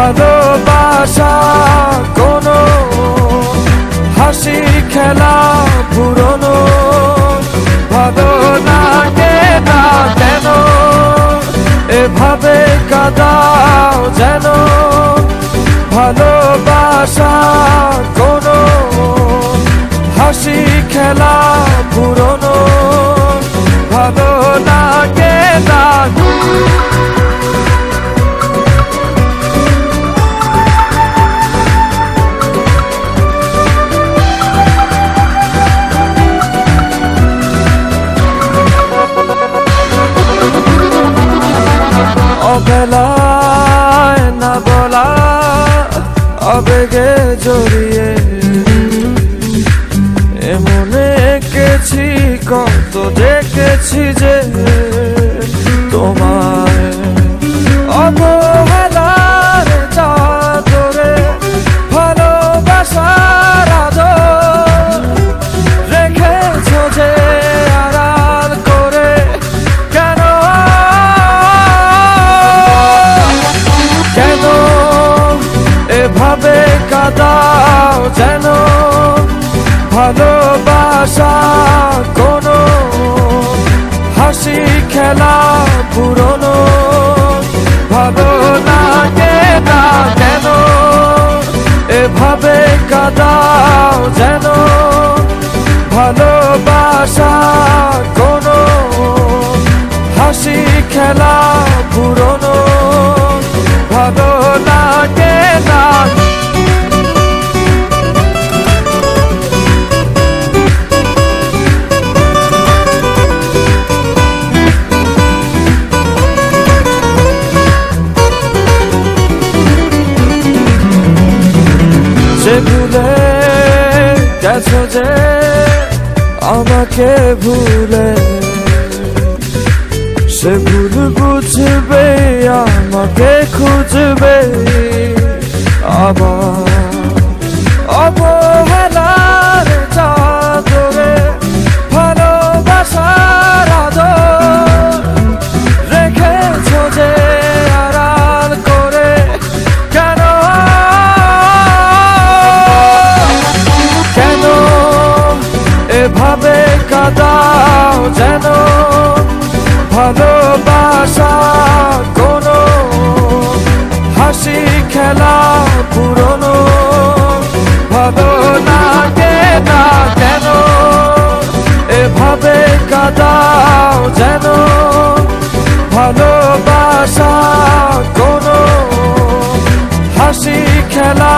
ভালোবাসা কোনো হাসি খেলা পুরনো ভালো লাগে না কেন এভাবে কাঁদাও যেন ভালোবাসা কোনো হাসি খেলা পুরনো ভালো লাগে না অবেলায় না বলা আবেগে জড়িয়ে এমনে এঁকেছি কত দেখেছি যে তোমায় অবহেলার চাদরে ভালোবাসার আদর রেখেছো যে আড়াল করে কেন কেন এভাবে কাঁদাও যেন ভালোবাসা কোনো হাসি খেলা পুরনো ভালো লাগে না কেন এভাবে কাঁদাও যেন ভালোবাসা কোনো হাসি খেলা পুরনো ভালো লাগে না সে ভুলে গেছো যে আমাকে ভুলে সে ভুল বুঝবে আমাকে খুঁজবে আবার অবহেলার চাদরে ভালোবাসার আদর রেখেছো যে আড়াল করে কেন কেন এভাবে কাঁদাও যেন ভালোবাসা কোনো হাসি খেলা পুরনো ভালো লাগে না কেন এভাবে কাঁদাও যেন ভালোবাসা কোনো হাসি খেলা